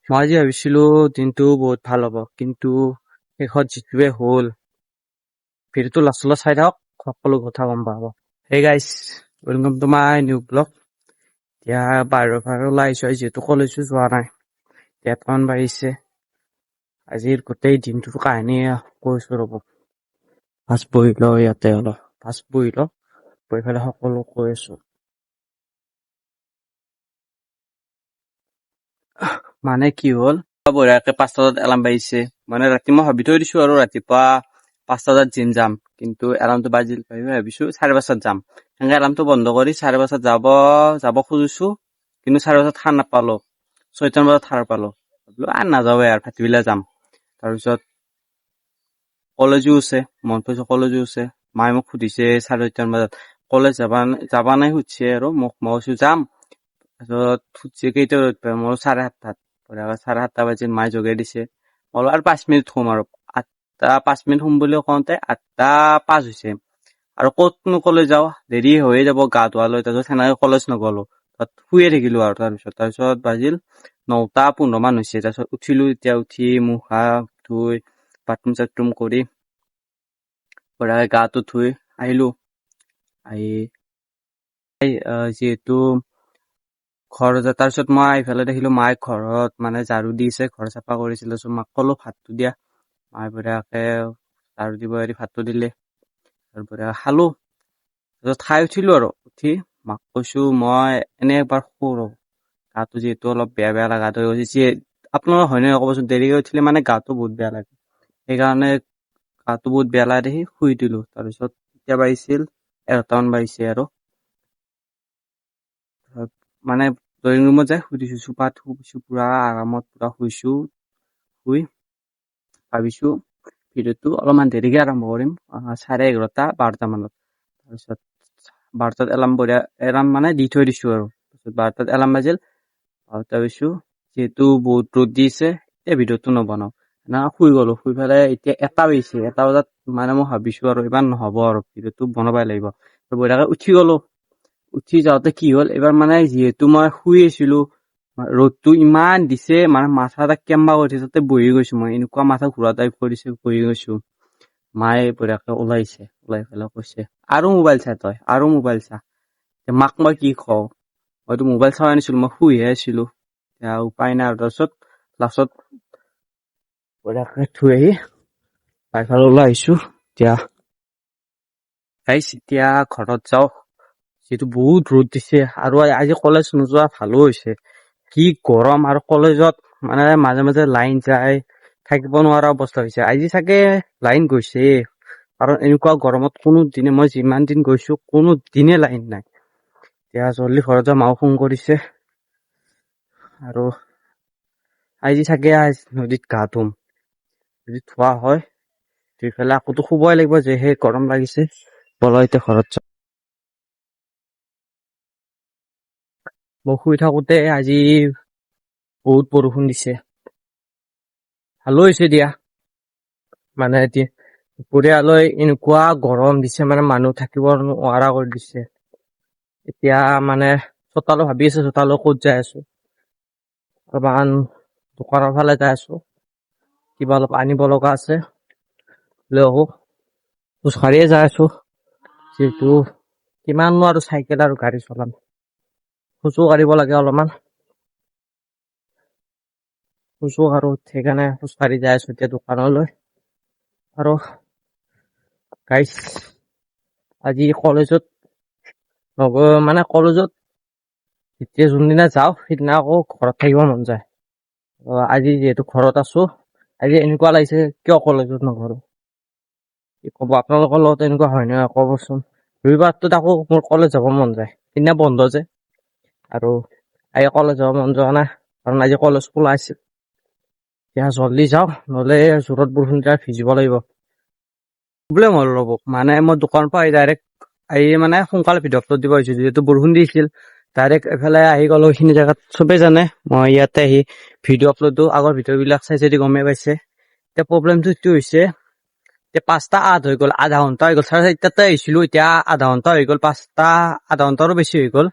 মই আজি ভাবিছিলো দিনটো বহুত ভাল হ'ব, কিন্তু শেষত যিটোৱে হ'ল ভিডিঅ'টো লাষ্টলৈ চাই থাকক, সকলো কথা গম পাব। হে গাইছ, welcome to my new blog. এতিয়া বাহিৰৰ ওলাই আহিছো, যিহেতু কলেজো যোৱা নাই, 8মান বাঢ়িছে। আজিৰ গোটেই দিনটোৰ কাহিনী কৈছো ৰ'ব। ফাৰ্ষ্ট বহি লওঁ ইয়াতে, বহি পেলাই সকলো কৈ আছো। মানে কি হ'ল, বঢ়িয়াকে 5টা বজাত এলাৰ্ম বাজিছে। মানে ৰাতি মই ভাবি থৈ দিছো আৰু ৰাতিপুৱা 5টা বজাত জিম যাম, কিন্তু এলাৰ্মটো বাজিল ভাবিছো 5:30 যাম। সেনেকে এলাৰ্মটো বন্ধ কৰি 5:30 যাব খুজিছো, কিন্তু 5:30 সাৰ নাপালো। 6টা বজাত সাৰ পালো, নাযাওৱে আৰু ভাতিবেলা যাম। তাৰপিছত কলেজো আছে, মন কৈছো কলেজো আছে। মায়ে মোক সুধিছে 6:30 বজাত কলেজ যাবা নাই সুধিছে, আৰু মই কৈছো যাম। তাৰপিছত সুধিছে কেইটা বজাত, মই 7:30। 7:30 বাজিত মায়ে জগাই দিছে। মই আৰু 5 মিনিট শুম, আৰু 5 মিনিট শুম বুলি কওঁতে 8:05 হৈছে। আৰু ক'তনো কলেজ যাওঁ, দেৰি হৈয়ে যাব গা ধোৱালৈ। তাৰপিছত সেনেকে কলেজ নগলো, তাত শুয়ে থাকিলো। আৰু তাৰপিছত বাজিল 9:15 মান হৈছে। তাৰপিছত উঠিলো, এতিয়া উঠি মুখ হাত ধুই বাথৰুম কৰি গাটো ধুই আহিলো। যিহেতু তাৰপিছত মই এইফালে দেখিলো মায়ে ঘৰত মানে ঝাৰু দিছে, ঘৰ চাফা কৰিছিলে। মাক ক'লো ভাতটো দিয়া, মায়ে বঢ়িয়াকে ঝাৰু দিব এৰি ভাতটো দিলে। তাৰপৰা খালো, তাৰপিছত খাই উঠিলো। আৰু উঠি মাক কৈছো মই এনে একবাৰ শুৰো, গাটো যিহেতু অলপ বেয়া লগা হৈ গৈছে। আপোনালোকৰ হয় নহয় ক'বচোন, দেৰিকে উঠিলে মানে গাটো বহুত বেয়া লাগে। সেইকাৰণে গাটো বহুত বেয়া লাগে দেখি শুই দিলো। তাৰপিছত এতিয়া বাজিছিল 11টা মান বাজিছে, আৰু মানে ড্ৰয়িং ৰুমত যাই শুই দিছো। চোফাত শুইছো, পুৰা আৰামত পুৰা শুইছো। শুই ভাবিছো ভিডিঅ'টো অলপমান দেৰিকে আৰম্ভ কৰিম, 11:30 12টা মানত। তাৰপিছত 12টাত এলাৰ্ম মানে দি থৈ দিছো। আৰু 12টাত এলাৰ্ম বাজিল, 12টা বাজিছো। যিহেতু বহুত ৰ'দ দিছে, এই ভিডিঅ'টো নবনাও, শুই গলো। শুই পেলাই এতিয়া 1টা বাজিছে। 1টা বজাত মানে মই ভাবিছো আৰু ইমান নহব, আৰু ভিডিঅ'টো বনাবই লাগিব। বঢ়িয়াকে উঠি গলো। উঠি যাওঁতে কি হ'ল, এবাৰ মানে যিহেতু মই শুই আছিলো, ৰ'দটো ইমান দিছে, মানে মাথা এটা কেম্বা কৰি তাতে বহি গৈছো। মই এনেকুৱা মাথা ঘূৰা টাইপ কৰিছে, বহি গৈছো। মায়ে বঢ়িয়াকে ওলাই পেলাই কৈছে আৰু মোবাইল চা তই, আৰু মোবাইল চা। মাক মই কি কওঁ, মইতো মোবাইল চোৱা নাছিলো, মই শুইহে আছিলো। উপায় নাই। আৰু তাৰপিছত লাষ্টত বঢ়িয়াকে থৈ আহি বাইফালে ওলাই আহিছো। এতিয়া ঘৰত যাওঁ, যিহেতু বহুত ৰ'দ দিছে। আৰু আজি কলেজ নোযোৱা ভালো হৈছে, কি গৰম। আৰু কলেজত মানে মাজে মাজে লাইন যায়, থাকিব নোৱাৰা অৱস্থা হৈছে। আজি চাগে লাইন গৈছে, কাৰণ এনেকুৱা গৰমত কোনো দিনে, মই যিমান দিন গৈছো কোনো দিনে লাইন নাই। এতিয়া জল্দি ঘৰত যাম, মাও ফোন কৰিছে। আৰু আজি চাগে নদীত গা ধুম, যদি ধোৱা হয় ধুই পেলাই আকৌতো শুবই লাগিব, যে সেই গৰম লাগিছে। ব'লা এতিয়া ঘৰত যাওঁ। মই শুই থাকোতে আজি বহুত বৰষুণ দিছে, ভালো হৈছে দিয়া। মানে এতিয়া দুপৰীয়ালৈ এনেকুৱা গৰম দিছে, মানে মানুহ থাকিব নোৱাৰা কৰি দিছে। এতিয়া মানে চোতালো ভাবি আছো, চোতালো ক'ত যাই আছো। অলপমান দোকানৰ ফালে যাই আছো, কিবা অলপ আনিব লগা আছে, লৈ আহো। খোজকাঢ়িয়ে যাই আছো, যিহেতু কিমাননো আৰু চাইকেল আৰু গাড়ী চলাম, খোজো কাঢ়িব লাগে অলপমান। খোজো কাঢ়ো, সেইকাৰণে খোজকাঢ়ি যাই আছো এতিয়া দোকানলৈ। আৰু গাইছ, আজি কলেজত কলেজত যেতিয়া যোনদিনা যাওঁ সেইদিনা আকৌ ঘৰত থাকিব মন যায়। আজি যিহেতু ঘৰত আছো, আজি এনেকুৱা লাগিছে কিয় কলেজত নগলো। কি ক'ব, আপোনালোকৰ লগত এনেকুৱা হয় নহয় ক'বচোন। ৰবিবাৰটোত আকৌ মোৰ কলেজ যাব মন যায়, সেইদিনা বন্ধ যে। আৰু আজি কলেজ যাব মন যোৱা নাই, কাৰণ আজি কলেজ খোলা আছিল। এতিয়া জল্দি যাওঁ, নহ'লে জোৰত বৰষুণ দিলে ভিজিব লাগিব। প্ৰব্লেম হ'ল ৰ'ব, মানে মই দোকানৰ পৰা ডাইৰেক্ট মানে সোনকালে ভিডিঅ' আপলোড দিব আহিছো, যিহেতু বৰষুণ দিছিল। ডাইৰেক্ট এইফালে আহি গলো, এইখিনি জেগাত চবেই জানে মই ইয়াতে আহি ভিডিঅ' আপলোড দিওঁ। আগৰ ভিডিঅ' বিলাক চাই যদি গমেই পাইছে। এতিয়া প্ৰব্লেমটো এইটো হৈছে, এতিয়া 5:08 হৈ গ'ল, আধা ঘন্টা হৈ গ'ল। 4:30 আহিছিলো, এতিয়া আধা ঘন্টা হৈ গ'ল। আধা ঘন্টাৰো বেছি হৈ গ'ল।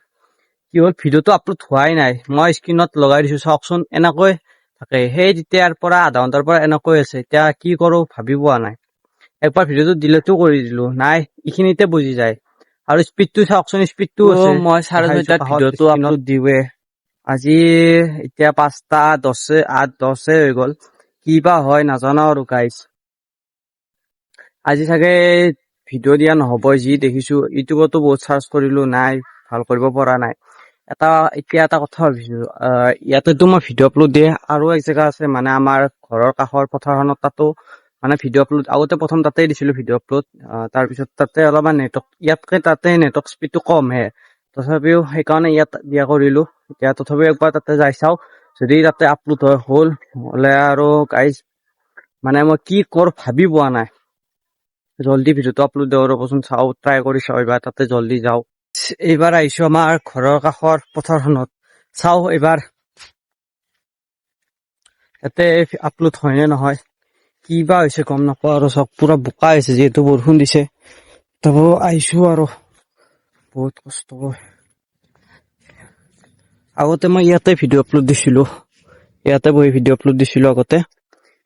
কি হ'ল, ভিডিঅ'টো আপলোড হোৱাই নাই। মই স্ক্ৰীণত লগাই দিছো, চাওকচোন। এনেকৈ থাকে সেই তেতিয়াৰ পৰা আধা ঘন্টাৰ পৰা এনেকৈ আছে এতিয়া কি কৰো ভাবি পোৱা নাই একবাৰ ভিডিঅ'টো ডিলিটটো কৰি দিলো নাই এইখিনিতে বুজি যায় আৰু স্পীডটো চাওকচোন স্পীডটো আছে মই 10:30 ভিডিঅ'টো আপলোড দিওৱে আজি এতিয়া 5:10 হৈ গ'ল কি বা হয় নাজানো আৰু গাইস আজি চাগে ভিডিঅ' দিয়া নহ'ব যি দেখিছো ইউটিউবতো বহুত সাৰ্চ কৰিলো নাই ভাল কৰিব পৰা নাই এতিয়া এটা কথা ভাবিছো ইয়াতেতো মই ভিডিঅ' আপলোড দিয়ে আৰু এক জেগা আছে মানে আমাৰ ঘৰৰ কাষৰ পথাৰখনত তাতো মানে ভিডিঅ' আপলোড আগতে প্ৰথম তাতেই দিছিলো ভিডিঅ' আপলোড তাৰপিছত তাতে অলপমান নেটৱৰ্ক ইয়াতকে তাতে নেটৱৰ্ক স্পীডটো কম হে তথাপিও সেইকাৰণে ইয়াত দিয়া কৰিলো এতিয়া তথাপিও একবাৰ তাতে যাই চাও যদি তাতে আপলোড হ'লে আৰু গাইজ মানে মই কি কৰো ভাবি পোৱা নাই জল্দি ভিডিঅ'টো আপলোড দিব ৰ'বচোন চাও ট্ৰাই কৰি চাও এইবাৰ তাতে জল্দি যাও এইবাৰ আহিছো আমাৰ ঘৰৰ কাষৰ পথাৰখনত চাও এইবাৰ ইয়াতে আপলোড হয় নে নহয় কি বা হৈছে গম নাপাওঁ আৰু চব পুৰা বোকা হৈছে যিহেতু বৰষুণ দিছে তবু আহিছো আৰু বহুত কষ্ট আগতে মই ইয়াতে ভিডিঅ' আপলোড দিছিলো ইয়াতে বহি ভিডিঅ' আপলোড দিছিলো আগতে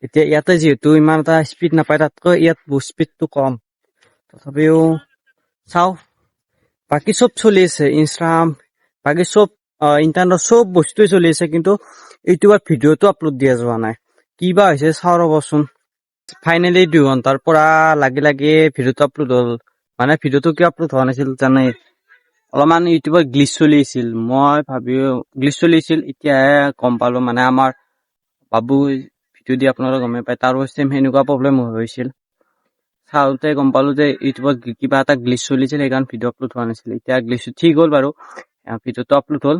এতিয়া ইয়াতে যিহেতু ইমান এটা স্পীড নাপায় তাতকৈ ইয়াত স্পীডটো কম তথাপিও চাও বাকি চব চলি আছে ইনষ্টাগ্ৰাম বাকি চব ইণ্টাৰনেট চব বস্তুৱে চলি আছে কিন্তু ইউটিউবত ভিডিঅ'টো আপলোড দিয়া যোৱা নাই কি বা হৈছে চাও ৰ'বচোন ফাইনেলি 2 ঘণ্টাৰ পৰা লাগি ভিডিঅ'টো আপলোড হ'ল মানে ভিডিঅ'টো কিয় আপলোড হোৱা নাছিল জানে অলপমান ইউটিউবত গ্লিচ চলি আছিল মই গ্লিচ চলি আছিল এতিয়াহে গম পালো মানে আমাৰ বাবু ভিডিঅ' দি আপোনালোকে গমে পায় তাৰো চেম সেনেকুৱা প্ৰব্লেম হৈছিল চাওঁতে গম পালো যে ইউটিউবত কিবা এটা গ্লিচ চলিছিল সেইকাৰণে ভিডিঅ' আপলোড হোৱা নাছিল এতিয়া গ্লিচটো ঠিক হ'ল বাৰু ভিডিঅ'টো আপলোড হ'ল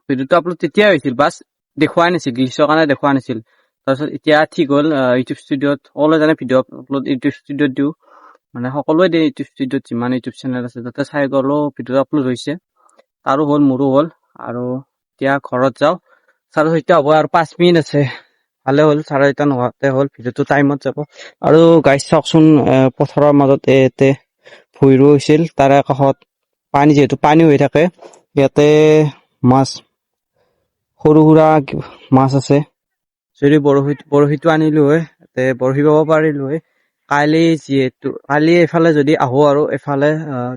ভিডিঅ'টো আপলোড তেতিয়া হৈছিল বাছ দেখুৱাই নাছিল গ্লিচৰ কাৰণে দেখুওৱা নাছিল তাৰপিছত এতিয়া ঠিক হ'ল ইউটিউব ষ্টুডিঅ'ত সকলোৱে জানে ভিডিঅ' আপলোড ইউটিউব ষ্টুডিঅ'ত দিওঁ মানে সকলোৱে দিয়ে ইউটিউব ষ্টুডিঅ'ত যিমান ইউটিউব চেনেল আছে তাতে চাই গ'লেও ভিডিঅ' আপলোড হৈছে তাৰো হ'ল মোৰো হ'ল আৰু এতিয়া ঘৰত যাওঁ 6:30 হ'ব আৰু 5 মিনিট আছে ভালে হ'ল 6:30 নোহোৱাতে হ'ল ভিডিঅ'টো টাইমত যাব আৰু গাইজ চাওকচোন পথাৰৰ মাজত ইয়াতে ভুঁই হৈছিল তাৰে কাষত পানী যিহেতু পানী হৈ থাকে ইয়াতে মাছ সৰু সুৰা মাছ আছে যদি বৰশীটো আনিলো হয় বৰশী বাব পাৰিলো হয় কালি এইফালে যদি আহো আৰু এইফালে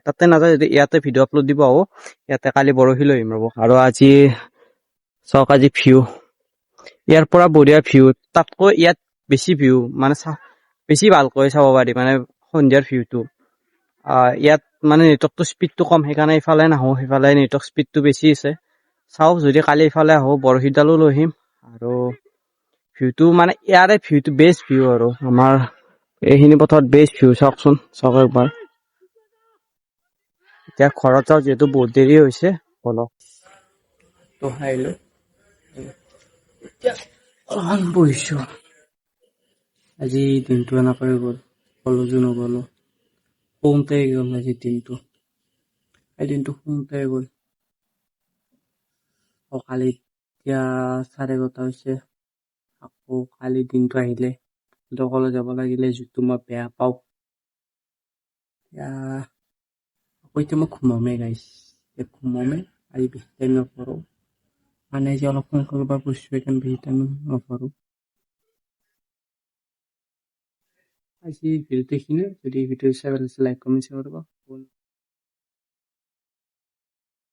তাতে নাযায় যদি ইয়াতে ভিডিঅ' আপলোড দিব আহো ইয়াতে কালি বৰশী লৈ আহিম ৰ'ব আৰু আজি চাওক আজি ভিউ ইয়াৰ পৰা বঢ়িয়া ভিউ তাতকৈ ইয়াত বেছি ভিউ মানে বেছি ভালকৈ চাব পাৰি মানে সন্ধিয়াৰ ভিউটো ইয়াত মানে নেটৱৰ্কটো স্পীডটো কম সেইকাৰণে ইফালে নাহো সেইফালে নেটৱৰ্ক স্পীডটো বেছি আছে চাও যদি কালি ইফালে আহো বৰশীডালো লৈ আহিম আৰু ভিউটো মানে ইয়াৰে ভিউটো বেষ্ট ভিউ আৰু আমাৰ এইখিনি পথত বেষ্ট ভিউ চাওকচোন চাওক একবাৰ এতিয়া ঘৰত যাওঁ যিহেতু বহুত দেৰি হৈছে বলক তো আহিলো এতিয়া অলপমান বহিছো আজি দিনটো এনেকৈ গ'ল কলেজো নগলো শুওঁতে গ'ল আজি দিনটো শুওঁতে গ'ল কালি এতিয়া 11:30 হৈছে আকৌ কালি দিনটো আহিলে কলেজ যাব লাগিলে যিটো মই বেয়া পাওঁ এতিয়া মই ঘুমামেই গাইছ ঘুমামেই আজি বেছি টাইম নপঢ়ো মানে যে অলপ সোনকালে পৰা পঢ়িছোঁ সেইকাৰণে বেছি টাইম নপঢ়ো আজি ভিডিঅ'টো এইখিনিয়ে যদি ভিডিঅ' চাই ভাল লাগিছে লাইক কমেণ্ট শ্বেয়াৰ কৰিব